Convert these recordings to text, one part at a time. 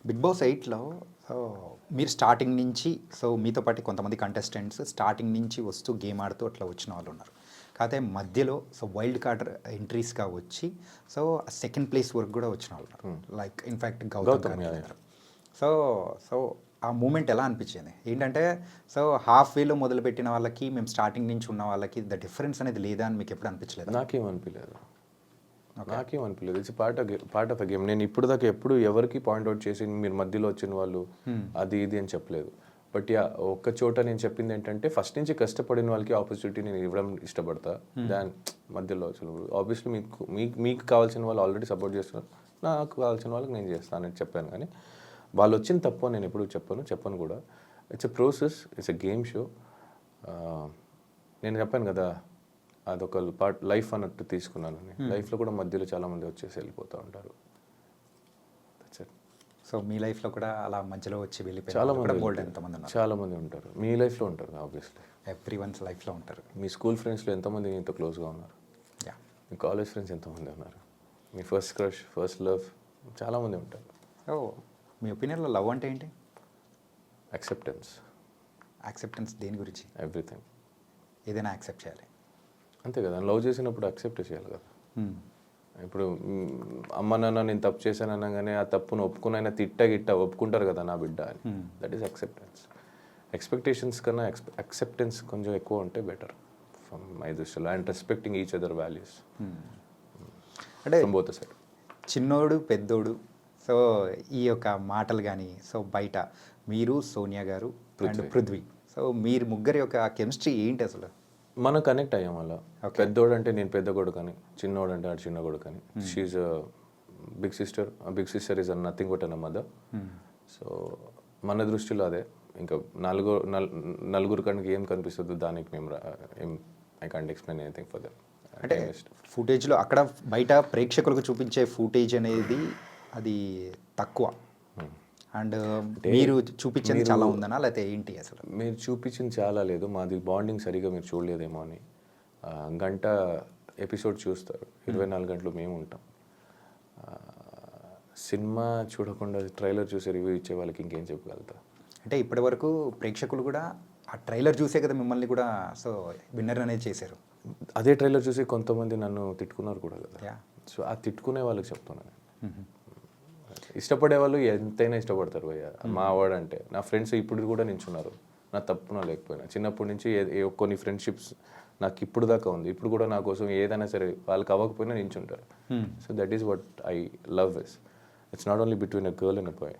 Big boss 8లో so మీరు starting నుంచి so మీతో పాటు కొంతమంది కంటెస్టెంట్స్ స్టార్టింగ్ నుంచి వస్తూ గేమ్ ఆడుతూ అట్లా వచ్చిన వాళ్ళు ఉన్నారు. కాకపోతే మధ్యలో సో వైల్డ్ కార్డ్ ఎంట్రీస్‌గా వచ్చి సో సెకండ్ ప్లేస్ వరకు కూడా వచ్చిన వాళ్ళు ఉన్నారు. లైక్ ఇన్‌ఫాక్ట్ గౌతమ్ గారు ఉన్నారు. సో సో ఆ మూమెంట్ ఎలా అనిపించింది? ఏంటంటే సో హాఫ్ వేలో మొదలుపెట్టిన వాళ్ళకి మేము స్టార్టింగ్ నుంచి ఉన్న వాళ్ళకి ద డిఫరెన్స్ అనేది లేదా అని మీకు ఎప్పుడు అనిపించలేదా? నాకేమనిపించలేదు. It's part of a game. నేను ఇప్పుడు దాకా ఎప్పుడు ఎవరికి పాయింట్అవుట్ చేసి మీరు మధ్యలో వచ్చిన వాళ్ళు అది ఇది అని చెప్పలేదు. బట్ యా, ఒక్క చోట నేను చెప్పింది ఏంటంటే ఫస్ట్ నుంచి కష్టపడిన వాళ్ళకి ఆపర్చునిటీ నేను ఇవ్వడం ఇష్టపడతా. దాని మధ్యలో అసలు ఆబ్వియస్లీ మీకు కావాల్సిన వాళ్ళు ఆల్రెడీ సపోర్ట్ చేస్తున్నారు, నాకు కావాల్సిన వాళ్ళకి నేను చేస్తానని చెప్పాను. కానీ వాళ్ళు వచ్చిన తప్పు నేను ఎప్పుడు చెప్పను కూడా. It's a process, it's a game show. నేను చెప్పాను కదా, అదొక పార్ట్ లైఫ్ అన్నట్టు తీసుకున్నానని. లైఫ్లో కూడా మధ్యలో చాలామంది వచ్చేసి వెళ్ళిపోతూ ఉంటారు. సో మీ లైఫ్లో కూడా అలా మధ్యలో వచ్చి వెళ్ళిపోయి చాలామంది ఉంటారు. మీ లైఫ్లో ఉంటారు ఆబ్వియస్లీ, ఎవ్రీ వన్స్ లైఫ్లో ఉంటారు. మీ స్కూల్ ఫ్రెండ్స్లో ఎంతమంది ఇంత క్లోజ్గా ఉన్నారు? మీ కాలేజ్ ఫ్రెండ్స్ ఎంతమంది ఉన్నారు? మీ ఫస్ట్ క్రష్, ఫస్ట్ లవ్ చాలామంది ఉంటారు. మీ ఒపీనియన్లో లవ్ అంటే ఏంటి? యాక్సెప్టెన్స్ దేని గురించి? ఎవ్రీథింగ్. ఏదైనా యాక్సెప్ట్ చేయాలి అంతే కదా. లవ్ చేసినప్పుడు యాక్సెప్ట్ చేయాలి కదా. ఇప్పుడు అమ్మ నాన్న నేను తప్పు చేశాను అనగానే ఆ తప్పును ఒప్పుకునైనా గిట్ట ఒప్పుకుంటారు కదా నా బిడ్డ అని. That is acceptance. ఎక్స్పెక్టేషన్స్ కన్నా యాక్సెప్టెన్స్ కొంచెం ఎక్కువ ఉంటే బెటర్ ఫ్రమ్ మై దృష్టిలో. And respecting each other values అంటే బోత్ సైడ్. చిన్నోడు పెద్దోడు సో ఈ యొక్క మాటలు కానీ సో బయట మీరు సోనియా గారు అండ్ పృథ్వీ సో మీరు ముగ్గురి యొక్క కెమిస్ట్రీ ఏంటి అసలు? మనం కనెక్ట్ అయ్యాం అలా. పెద్దోడు అంటే నేను పెద్ద కొడుకు అని, చిన్నోడు అంటే చిన్న కొడుకు అని. She big sister is nothing but an mother. So మన దృష్టిలో అదే. ఇంకా నలుగురు కనుక ఏం కనిపిస్తుందో దానికి మేము I can't explain anything for that. అంటే ఫుటేజ్లో అక్కడ బయట ప్రేక్షకులకు చూపించే ఫుటేజ్ అనేది అది తక్కువ అండ్ మీరు చూపించింది చాలా ఉందనా లేకపోతే ఏంటి అసలు? మీరు చూపించింది చాలా లేదు, మాది బాండింగ్ సరిగా మీరు చూడలేదేమో అని. గంట ఎపిసోడ్ చూస్తారు, 24 గంటలు మేము ఉంటాం. సినిమా చూడకుండా ట్రైలర్ చూసి రివ్యూ ఇచ్చే వాళ్ళకి ఇంకేం చెప్పగలుగుతా? అంటే ఇప్పటి వరకు ప్రేక్షకులు కూడా ఆ ట్రైలర్ చూసే కదా మిమ్మల్ని కూడా సో విన్నర్ అనేది చేశారు. అదే ట్రైలర్ చూసి కొంతమంది నన్ను తిట్టుకున్నారు కూడా కదా. సో ఆ తిట్టుకునే వాళ్ళకి చెప్తున్నాను. ఇష్టపడే వాళ్ళు ఎంతైనా ఇష్టపడతారు భయ్య. మా వాడు అంటే నా ఫ్రెండ్స్ ఇప్పుడు కూడా నించున్నారు, నా తప్పున లేకపోయినా. చిన్నప్పటి నుంచి కొన్ని ఫ్రెండ్షిప్స్ నాకు ఇప్పుడు దాకా ఉంది. ఇప్పుడు కూడా నా కోసం ఏదైనా సరే వాళ్ళకి అవ్వకపోయినా నించుంటారు. So that is what I love is. It's not only between a girl and a boy,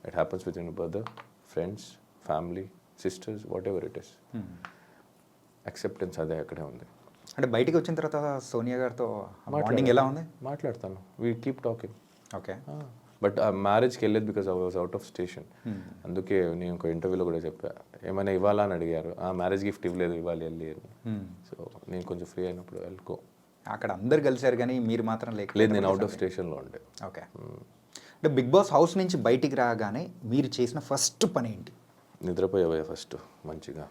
it happens with in brother, friends, family, sisters, whatever it is. Acceptance అదే అక్కడే ఉంది. అంటే బయటికి వచ్చిన తర్వాత సోనియా గారితో బాండింగ్ ఎలా ఉంది? మాట్లాడతాను, we keep talking. Okay. But ఆ మ్యారేజ్కి వెళ్ళేది because I was out of station. అందుకే నేను ఒక ఇంటర్వ్యూలో కూడా చెప్పా, ఏమైనా ఇవ్వాలా అని అడిగారు. ఆ మ్యారేజ్ గిఫ్ట్ ఇవ్వలేదు, ఇవ్వాలి వెళ్ళి అని. సో నేను కొంచెం ఫ్రీ అయినప్పుడు వెళ్ళుకో. అక్కడ అందరు కలిసారు కానీ మీరు మాత్రం లేదు, నేను అవుట్ ఆఫ్ స్టేషన్లో ఉండే. ఓకే. అంటే బిగ్ బాస్ హౌస్ నుంచి బయటికి రాగానే మీరు చేసిన ఫస్ట్ పని ఏంటి? నిద్రపోయా ఫస్ట్. మంచిగా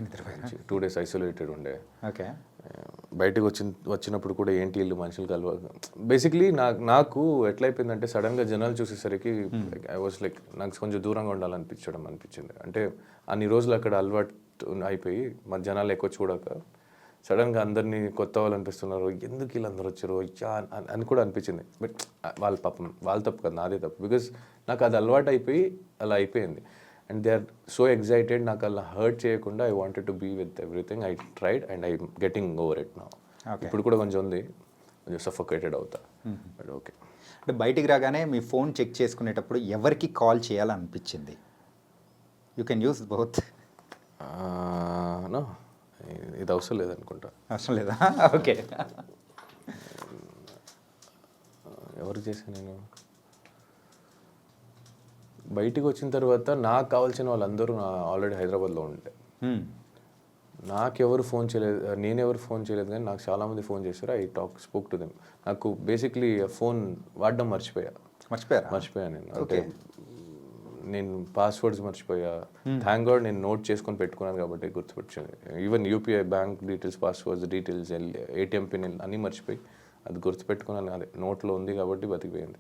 నిద్రపోయా. 2 days ఐసోలేటెడ్ ఉండే. ఓకే. బయటకు వచ్చినప్పుడు కూడా ఏంటి ఇల్లు మనుషులు కలవ. బేసిక్లీ నాకు ఎట్లయిపోయిందంటే సడన్గా జనాలు చూసేసరికి ఐ వాజ్ లైక్ నాకు కొంచెం దూరంగా అనిపించింది. అంటే అన్ని రోజులు అక్కడ అలవాటు అయిపోయి మన జనాలు ఎక్కువ చూడక సడన్గా అందరినీ కొత్త వాళ్ళు అనిపిస్తున్నారు, ఎందుకు వీళ్ళందరూ వచ్చారు అని కూడా అనిపించింది. బట్ వాళ్ళ తప్పు కదా, నాదే తప్పు. బికాస్ నాకు అది అలవాటు అయిపోయి అలా అయిపోయింది. And they are so excited. నాకు అలా హర్ట్ చేయకుండా I wanted to be with everything. I tried and I getting over it now. ఇప్పుడు కూడా కొంచెం ఉంది, కొంచెం సఫోకేటెడ్ అవుతా. But okay. అంటే బయటికి రాగానే మీ ఫోన్ చెక్ చేసుకునేటప్పుడు ఎవరికి కాల్ చేయాలనిపించింది? You can use both. No, ఇది అవసరం లేదనుకుంటా. అవసరం లేదా? ఓకే. ఎవరికి చేశాను నేను? బయటికి వచ్చిన తర్వాత నాకు కావాల్సిన వాళ్ళందరూ ఆల్రెడీ హైదరాబాద్లో ఉంటే నాకెవరు ఫోన్ చేయలేదు, నేనెవరు ఫోన్ చేయలేదు. కానీ నాకు చాలామంది ఫోన్ చేశారు. I spoke to them. నాకు బేసిక్లీ ఫోన్ వాడడం మర్చిపోయా నేను. అంటే నేను పాస్వర్డ్స్ మర్చిపోయా. థ్యాంక్ గాడ్ నేను నోట్ చేసుకొని పెట్టుకున్నాను కాబట్టి గుర్తుపెట్టింది. Even UPI bank details, passwords details, ATM PIN అన్నీ మర్చిపోయి అది గుర్తుపెట్టుకున్నాను, అదే నోట్లో ఉంది కాబట్టి బతికిపోయింది,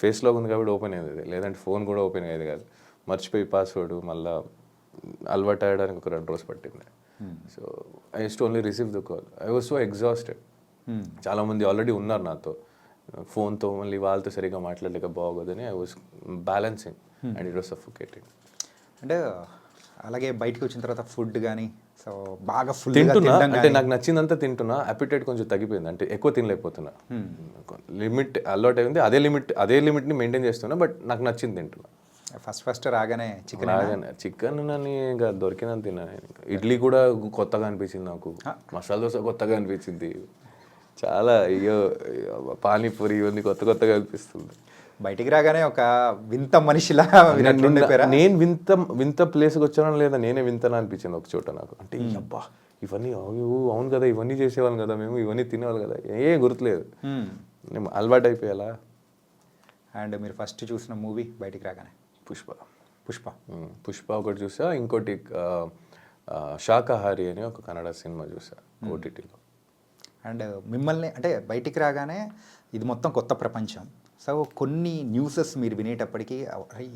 ఫేస్లో ఉంది కాబట్టి ఓపెన్ అయ్యేది, లేదంటే ఫోన్ కూడా ఓపెన్ అయ్యేది కాదు. మర్చిపోయి పాస్వర్డ్ మళ్ళీ అలవాటు అయ్యడానికి ఒక 2 రోజులు పట్టింది. So I use to only receive the call. I was so exhausted. చాలామంది ఆల్రెడీ ఉన్నారు నాతో, ఫోన్తో మళ్ళీ వాళ్ళతో సరిగ్గా మాట్లాడలేక బాగోదని I was balancing and it was suffocating. అంటే అలాగే బయటకు వచ్చిన తర్వాత ఫుడ్ కానీ సో బాగా ఫుల్ తింటున్నా, అంటే నాకు నచ్చిందంతా తింటున్నా, అపిటైట్ కొంచెం తగ్గిపోయింది, అంటే ఎక్కువ తినలేకపోతున్నా. లిమిట్ అలవాటు అయింది, అదే లిమిట్ని మెయింటైన్ చేస్తున్నా, బట్ నాకు నచ్చింది తింటున్నా. ఫస్ట్ రాగానే చికెన్ చికెన్ నన్ను ఇంకా దొరికినంత తిన్నా. ఇడ్లీ కూడా కొత్తగా అనిపించింది నాకు, మసాలా దోశ కొత్తగా అనిపించింది, చాలా అయ్యో పానీపూరి ఇవన్నీ కొత్తగా అనిపిస్తుంది. బయటికి రాగానే ఒక వింత మనిషిలా నేను వింత ప్లేస్కి వచ్చానో లేదా నేనే వింతనా అనిపించింది ఒక చోట నాకు. అంటే అబ్బా ఇవన్నీ అవును కదా, ఇవన్నీ చేసేవాళ్ళం కదా మేము, ఇవన్నీ తినేవాళ్ళు కదా, గుర్తులేదు, నేను అలవాటు అయిపోయేలా. అండ్ మీరు ఫస్ట్ చూసిన మూవీ బయటికి రాగానే? పుష్ప ఒకటి చూసా, ఇంకోటి శాకాహారి అని ఒక కన్నడ సినిమా చూసా ఓటీటీలో. అండ్ మిమ్మల్ని అంటే బయటికి రాగానే ఇది మొత్తం కొత్త ప్రపంచం. సో కొన్ని న్యూసెస్ మీరు వినేటప్పటికీ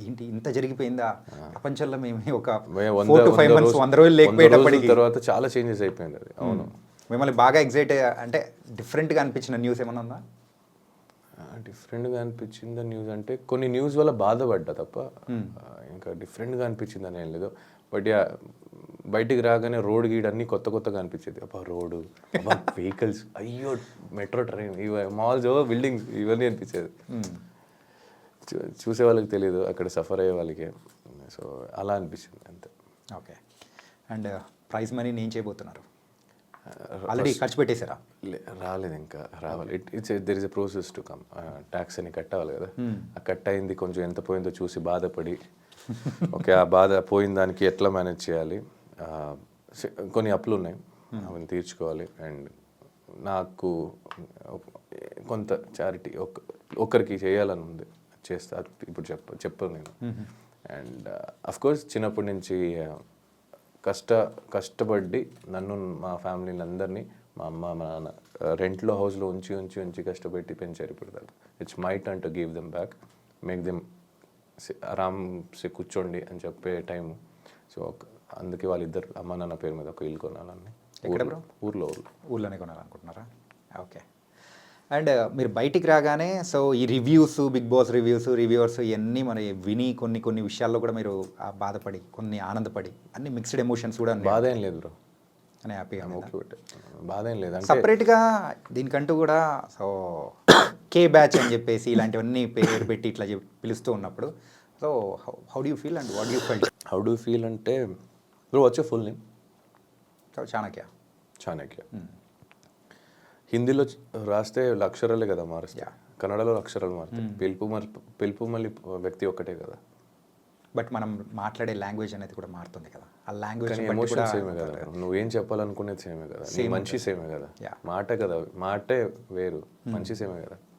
ఏంటి ఇంత జరిగిపోయిందా ప్రపంచంలో, మేము ఒక 4 to 5 months 100 రోజులు లేకపోయేటప్పటికి తర్వాత చాలా చేంజెస్ అయిపోయింది అది. అవును, మిమ్మల్ని బాగా ఎగ్జైట్ అంటే డిఫరెంట్గా అనిపించిన న్యూస్ ఏమైనా ఉందా? డిఫరెంట్గా అనిపించింది న్యూస్ అంటే కొన్ని న్యూస్ వల్ల బాధపడ్డా తప్ప ఇంకా డిఫరెంట్గా అనిపించింది అని ఏం లేదు. బట్ బయటికి రాగానే రోడ్ గీడ్ అన్నీ కొత్తగా అనిపించేది. అబ్బా రోడ్డు, అబ్బా వెహికల్స్, అయ్యో మెట్రో ట్రైన్, ఇవి మాల్స్, బిల్డింగ్స్, ఇవన్నీ అనిపించేది. చూసే వాళ్ళకి తెలియదు, అక్కడ సఫర్ అయ్యే వాళ్ళకి. సో అలా అనిపించింది అంతే. ఓకే. అండ్ ప్రైజ్ మనీ ఏం చేయబోతున్నారు? ఆల్రెడీ ఖర్చు పెట్టేశారా? రాలేదు, ఇంకా రావాలి. There is a process to come. Tax అని కట్టాలి కదా, ఆ కట్ అయింది కొంచెం ఎంత పోయిందో చూసి బాధపడి ఓకే ఆ బాధ పోయిన దానికి ఎట్లా మేనేజ్ చేయాలి, కొన్ని అప్పులు ఉన్నాయి అవన్నీ తీర్చుకోవాలి. అండ్ నాకు కొంత చారిటీ ఒక్కరికి చేయాలని ఉంది, చేస్తా ఇప్పుడు చెప్పను నేను. అండ్ అఫ్కోర్స్ చిన్నప్పటి నుంచి కష్టపడి నన్ను మా ఫ్యామిలీని అందరినీ, మా అమ్మ మా నాన్న రెంట్లో హౌస్లో ఉంచి కష్టపెట్టి పెంచారు. ఇప్పుడు it's my turn to give them back, make them ఆరామ్సే కూర్చోండి అని చెప్పే టైము. సో అందుకే వాళ్ళిద్దరు అమ్మ నాన్న పేరు మీద ఒక ఇల్లు కొనాలని. ఊర్లోనే కొనాలనుకుంటున్నారా? ఓకే. అండ్ మీరు బయటికి రాగానే సో ఈ రివ్యూస్, బిగ్ బాస్ రివ్యూవర్స్ ఇవన్నీ మరి విని కొన్ని విషయాల్లో కూడా మీరు బాధపడి, కొన్ని ఆనందపడి, అన్ని మిక్స్డ్ ఎమోషన్స్ కూడా బాధ ఏం లేదు బ్రో, అని హ్యాపీగా బాధ ఏం లేదు. సపరేట్గా దీనికంటూ కూడా సో కే బ్యాచ్ అని చెప్పేసి ఇలాంటివన్నీ పేరు పెట్టి ఇట్లా పిలుస్తూ ఉన్నప్పుడు so how do you feel and what you felt? How do feel అంటే bro what's your full name? Chanakya. హిందీలో రాస్తే అక్షరాలే కదా మారుస్తాయి, కన్నడలో అక్షరాలు మారుతాయి, పిలుపు మళ్ళీ వ్యక్తి ఒక్కటే కదా. బట్ మనం మాట్లాడే లాంగ్వేజ్ అనేది కూడా మారుతుంది కదా, ఆ లాంగ్వేజ్ ఎమోషన్ సేమే కదా, నువ్వేం చెప్పాలనుకునేది సేమే కదా, నీ మంచి సేమే కదా, మాటే వేరు, మంచి సేమే కదా.